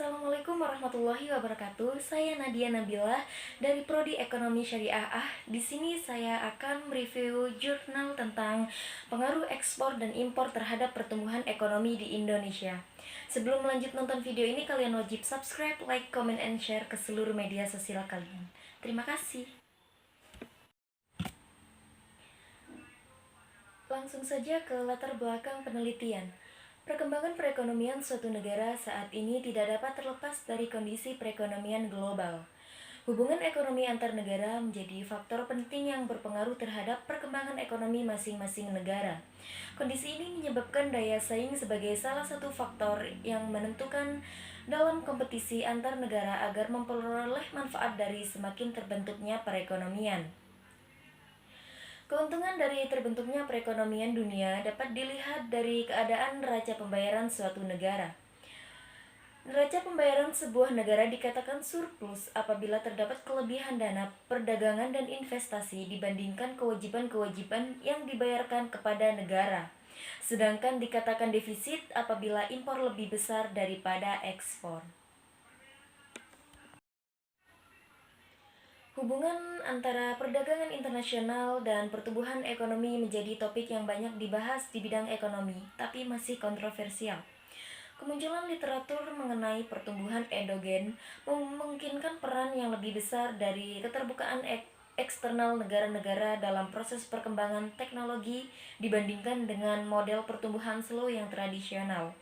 Assalamualaikum warahmatullahi wabarakatuh. Saya Nadia Nabila dari Prodi Ekonomi Syariah. Di sini saya akan mereview jurnal tentang pengaruh ekspor dan impor terhadap pertumbuhan ekonomi di Indonesia. Sebelum lanjut nonton video ini, kalian wajib subscribe, like, comment, and share ke seluruh media sosial kalian. Terima kasih. Langsung saja ke latar belakang penelitian. Perkembangan perekonomian suatu negara saat ini tidak dapat terlepas dari kondisi perekonomian global. Hubungan ekonomi antar negara menjadi faktor penting yang berpengaruh terhadap perkembangan ekonomi masing-masing negara. Kondisi ini menyebabkan daya saing sebagai salah satu faktor yang menentukan dalam kompetisi antar negara agar memperoleh manfaat dari semakin terbentuknya perekonomian. Keuntungan dari terbentuknya perekonomian dunia dapat dilihat dari keadaan neraca pembayaran suatu negara. Neraca pembayaran sebuah negara dikatakan surplus apabila terdapat kelebihan dana perdagangan dan investasi dibandingkan kewajiban-kewajiban yang dibayarkan kepada negara. Sedangkan dikatakan defisit apabila impor lebih besar daripada ekspor. Hubungan antara perdagangan internasional dan pertumbuhan ekonomi menjadi topik yang banyak dibahas di bidang ekonomi, tapi masih kontroversial. Kemunculan literatur mengenai pertumbuhan endogen memungkinkan peran yang lebih besar dari keterbukaan eksternal negara-negara dalam proses perkembangan teknologi dibandingkan dengan model pertumbuhan slow yang tradisional.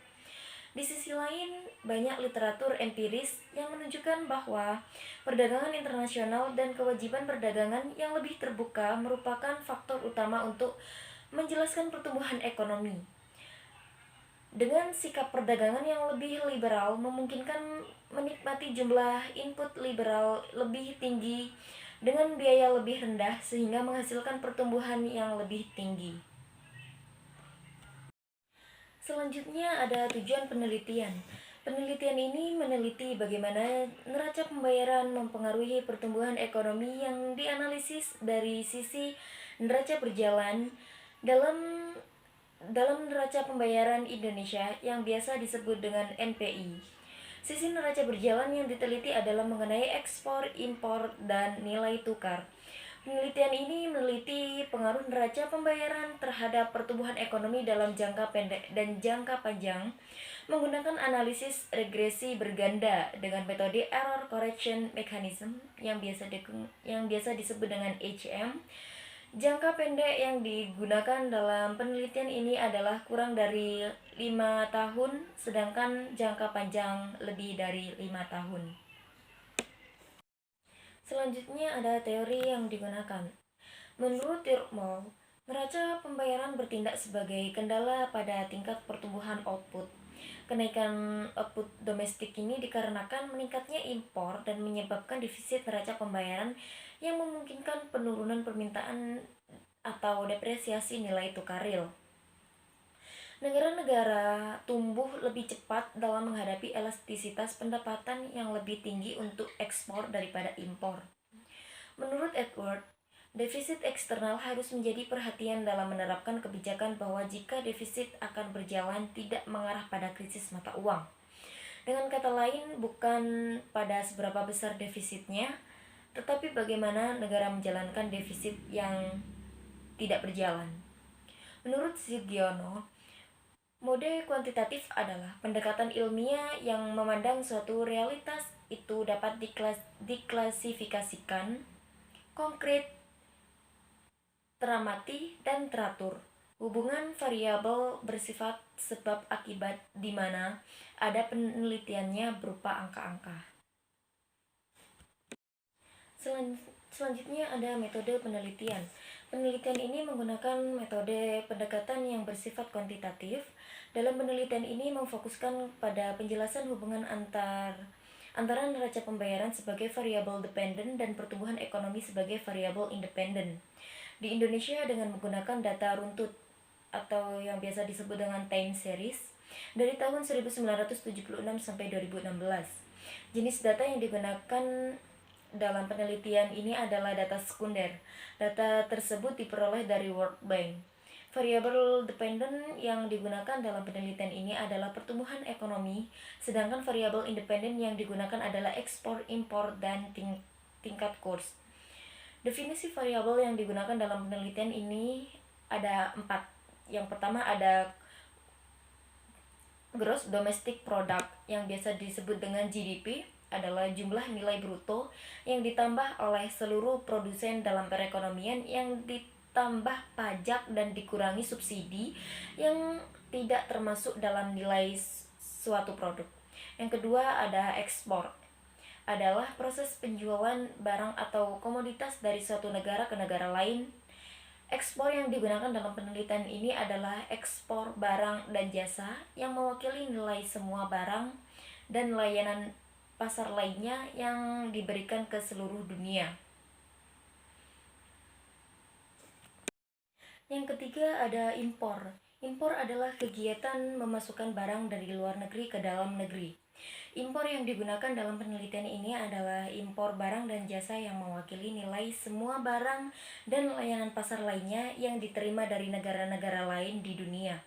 Di sisi lain, banyak literatur empiris yang menunjukkan bahwa perdagangan internasional dan kewajiban perdagangan yang lebih terbuka merupakan faktor utama untuk menjelaskan pertumbuhan ekonomi. Dengan sikap perdagangan yang lebih liberal memungkinkan menikmati jumlah input liberal lebih tinggi dengan biaya lebih rendah sehingga menghasilkan pertumbuhan yang lebih tinggi. Selanjutnya ada tujuan penelitian. Penelitian ini meneliti bagaimana neraca pembayaran mempengaruhi pertumbuhan ekonomi yang dianalisis dari sisi neraca berjalan dalam neraca pembayaran Indonesia yang biasa disebut dengan NPI. Sisi neraca berjalan yang diteliti adalah mengenai ekspor, impor, dan nilai tukar. Penelitian ini meneliti pengaruh neraca pembayaran terhadap pertumbuhan ekonomi dalam jangka pendek dan jangka panjang menggunakan analisis regresi berganda dengan metode error correction mechanism yang biasa disebut dengan HM. Jangka pendek yang digunakan dalam penelitian ini adalah kurang dari 5 tahun, sedangkan jangka panjang lebih dari 5 tahun. Selanjutnya ada teori yang digunakan. Menurut Tirkmoll, neraca pembayaran bertindak sebagai kendala pada tingkat pertumbuhan output. Kenaikan output domestik ini dikarenakan meningkatnya impor dan menyebabkan defisit neraca pembayaran yang memungkinkan penurunan permintaan atau depresiasi nilai tukar real. Negara-negara tumbuh lebih cepat dalam menghadapi elastisitas pendapatan yang lebih tinggi untuk ekspor daripada impor. Menurut Edward, defisit eksternal harus menjadi perhatian dalam menerapkan kebijakan bahwa jika defisit akan berjalan tidak mengarah pada krisis mata uang. Dengan kata lain, bukan pada seberapa besar defisitnya, tetapi bagaimana negara menjalankan defisit yang tidak berjalan. Menurut Sugiono, mode kuantitatif adalah pendekatan ilmiah yang memandang suatu realitas itu dapat diklasifikasikan, konkret, teramati, dan teratur. Hubungan variabel bersifat sebab akibat di mana ada penelitiannya berupa angka-angka. Selanjutnya ada metode penelitian. Penelitian ini menggunakan metode pendekatan yang bersifat kuantitatif. Dalam penelitian ini memfokuskan pada penjelasan hubungan antara neraca pembayaran sebagai variabel dependen dan pertumbuhan ekonomi sebagai variabel independen. Di Indonesia dengan menggunakan data runtut atau yang biasa disebut dengan time series dari tahun 1976 sampai 2016. Jenis data yang digunakan dalam penelitian ini adalah data sekunder. Data tersebut diperoleh dari World Bank. Variabel dependen yang digunakan dalam penelitian ini adalah pertumbuhan ekonomi, sedangkan variabel independen yang digunakan adalah ekspor, impor, dan tingkat kurs. Definisi variabel yang digunakan dalam penelitian ini ada 4. Yang pertama ada Gross Domestic Product yang biasa disebut dengan GDP adalah jumlah nilai bruto yang ditambah oleh seluruh produsen dalam perekonomian yang ditambah pajak dan dikurangi subsidi yang tidak termasuk dalam nilai suatu produk. Yang kedua ada ekspor, adalah proses penjualan barang atau komoditas dari suatu negara ke negara lain. Ekspor yang digunakan dalam penelitian ini adalah ekspor barang dan jasa yang mewakili nilai semua barang dan layanan pasar lainnya yang diberikan ke seluruh dunia. Yang ketiga ada impor. Impor adalah kegiatan memasukkan barang dari luar negeri ke dalam negeri. Impor yang digunakan dalam penelitian ini adalah impor barang dan jasa yang mewakili nilai semua barang dan layanan pasar lainnya yang diterima dari negara-negara lain di dunia.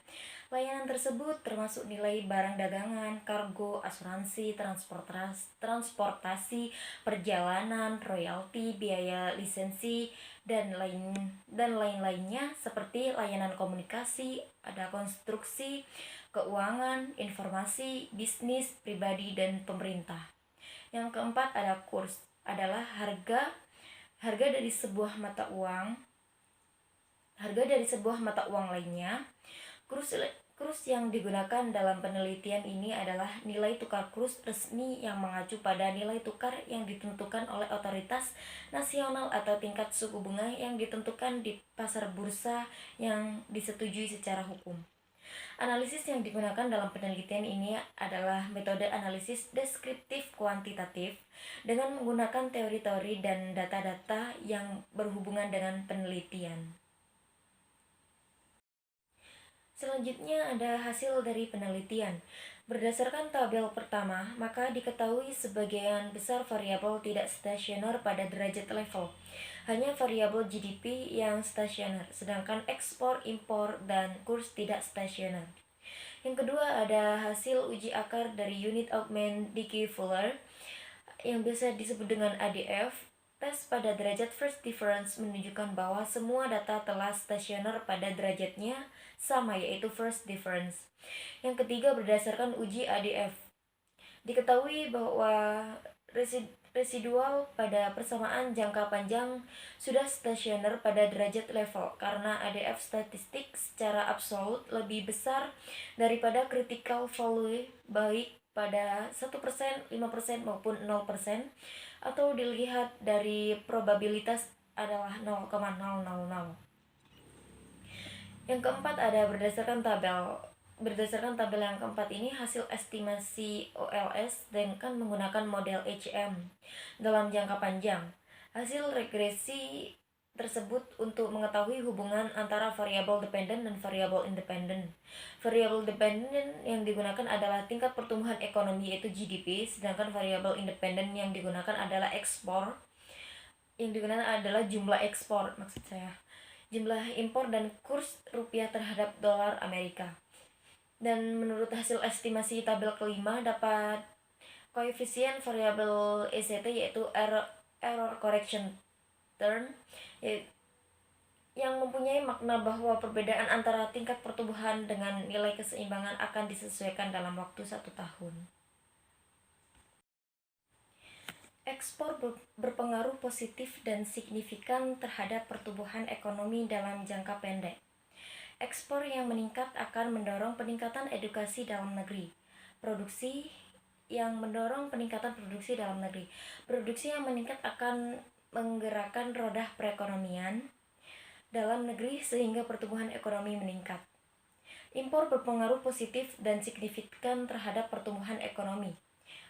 Layanan tersebut termasuk nilai barang dagangan, kargo, asuransi, transportasi, perjalanan, royalti, biaya lisensi, dan lain-lainnya seperti layanan komunikasi, ada konstruksi, keuangan, informasi, bisnis, pribadi, dan pemerintah. Yang keempat ada kurs, adalah harga dari sebuah mata uang lainnya. Kurs yang digunakan dalam penelitian ini adalah nilai tukar kurs resmi yang mengacu pada nilai tukar yang ditentukan oleh otoritas nasional atau tingkat suku bunga yang ditentukan di pasar bursa yang disetujui secara hukum. Analisis yang digunakan dalam penelitian ini adalah metode analisis deskriptif kuantitatif dengan menggunakan teori-teori dan data-data yang berhubungan dengan penelitian. Selanjutnya ada hasil dari penelitian. Berdasarkan tabel pertama, maka diketahui sebagian besar variabel tidak stasioner pada derajat level. Hanya variabel GDP yang stasioner, sedangkan ekspor, impor, dan kurs tidak stasioner. Yang kedua ada hasil uji akar dari unit augment Dickey-Fuller yang biasa disebut dengan ADF. Tes pada derajat first difference menunjukkan bahwa semua data telah stasioner pada derajatnya sama, yaitu first difference. Yang ketiga berdasarkan uji ADF. Diketahui bahwa residual pada persamaan jangka panjang sudah stasioner pada derajat level karena ADF statistik secara absolut lebih besar daripada critical value baik pada 1%, 5%, maupun 0%, atau dilihat dari probabilitas adalah 0,000. Yang keempat ada berdasarkan tabel yang keempat ini hasil estimasi OLS dengan menggunakan model HM dalam jangka panjang. Hasil regresi tersebut untuk mengetahui hubungan antara variabel dependen dan variabel independen. Variabel dependen yang digunakan adalah tingkat pertumbuhan ekonomi yaitu GDP, sedangkan variabel independen yang digunakan adalah ekspor. Yang digunakan adalah jumlah ekspor, jumlah impor dan kurs rupiah terhadap dolar Amerika. Dan menurut hasil estimasi tabel kelima dapat koefisien variabel ECT yaitu error correction term yang mempunyai makna bahwa perbedaan antara tingkat pertumbuhan dengan nilai keseimbangan akan disesuaikan dalam waktu 1 tahun. Ekspor berpengaruh positif dan signifikan terhadap pertumbuhan ekonomi dalam jangka pendek. Ekspor yang meningkat akan mendorong peningkatan edukasi dalam negeri. Produksi yang mendorong peningkatan produksi dalam negeri. Produksi yang meningkat akan menggerakkan roda perekonomian dalam negeri sehingga pertumbuhan ekonomi meningkat. Impor berpengaruh positif dan signifikan terhadap pertumbuhan ekonomi.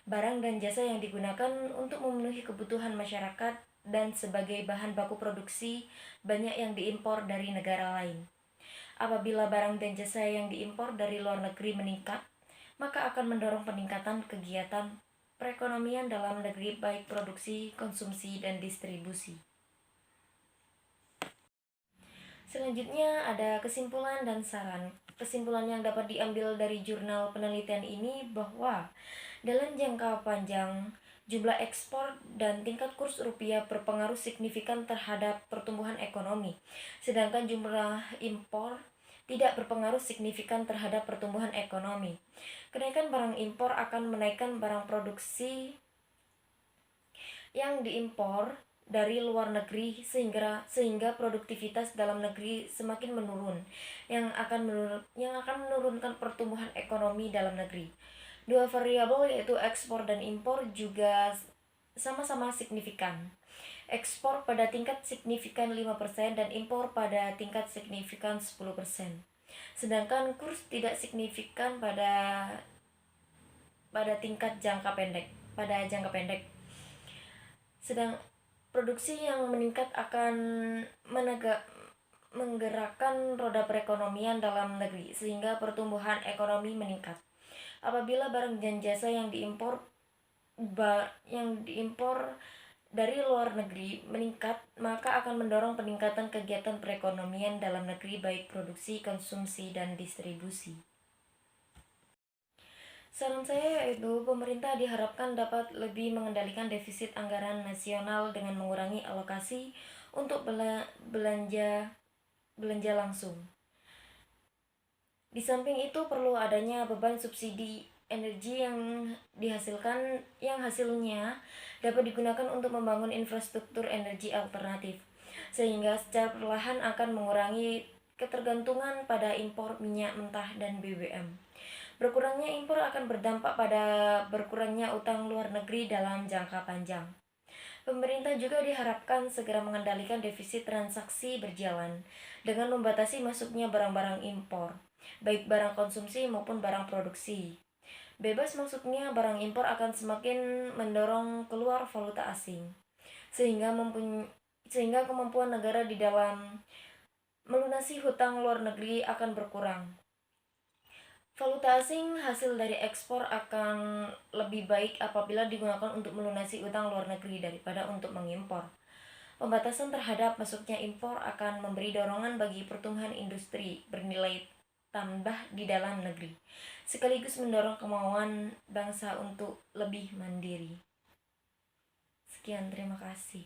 Barang dan jasa yang digunakan untuk memenuhi kebutuhan masyarakat dan sebagai bahan baku produksi banyak yang diimpor dari negara lain. Apabila barang dan jasa yang diimpor dari luar negeri meningkat, maka akan mendorong peningkatan kegiatan perekonomian dalam negeri baik produksi, konsumsi, dan distribusi. Selanjutnya ada kesimpulan dan saran. Kesimpulan yang dapat diambil dari jurnal penelitian ini bahwa dalam jangka panjang, jumlah ekspor dan tingkat kurs rupiah berpengaruh signifikan terhadap pertumbuhan ekonomi, sedangkan jumlah impor tidak berpengaruh signifikan terhadap pertumbuhan ekonomi. Kenaikan barang impor akan menaikkan barang produksi yang diimpor dari luar negeri sehingga produktivitas dalam negeri semakin menurun yang akan menurunkan pertumbuhan ekonomi dalam negeri. Dua variabel yaitu ekspor dan impor juga sama-sama signifikan. Ekspor pada tingkat signifikan 5% dan impor pada tingkat signifikan 10%. Sedangkan kurs tidak signifikan pada tingkat jangka pendek. Sedang produksi yang meningkat akan menggerakkan roda perekonomian dalam negeri sehingga pertumbuhan ekonomi meningkat. Apabila barang dan jasa yang diimpor dari luar negeri meningkat, maka akan mendorong peningkatan kegiatan perekonomian dalam negeri baik produksi, konsumsi, dan distribusi. Saran saya yaitu pemerintah diharapkan dapat lebih mengendalikan defisit anggaran nasional dengan mengurangi alokasi untuk belanja langsung. Di samping itu perlu adanya beban subsidi energi yang hasilnya dapat digunakan untuk membangun infrastruktur energi alternatif, sehingga secara perlahan akan mengurangi ketergantungan pada impor minyak mentah dan BBM. Berkurangnya impor akan berdampak pada berkurangnya utang luar negeri dalam jangka panjang. Pemerintah juga diharapkan segera mengendalikan defisit transaksi berjalan dengan membatasi masuknya barang-barang impor, baik barang konsumsi maupun barang produksi. Bebas masuknya barang impor akan semakin mendorong keluar valuta asing, sehingga kemampuan negara di dalam melunasi hutang luar negeri akan berkurang. Valuta asing hasil dari ekspor akan lebih baik apabila digunakan untuk melunasi utang luar negeri daripada untuk mengimpor. Pembatasan terhadap masuknya impor akan memberi dorongan bagi pertumbuhan industri bernilai tambah di dalam negeri, sekaligus mendorong kemauan bangsa untuk lebih mandiri. Sekian, terima kasih.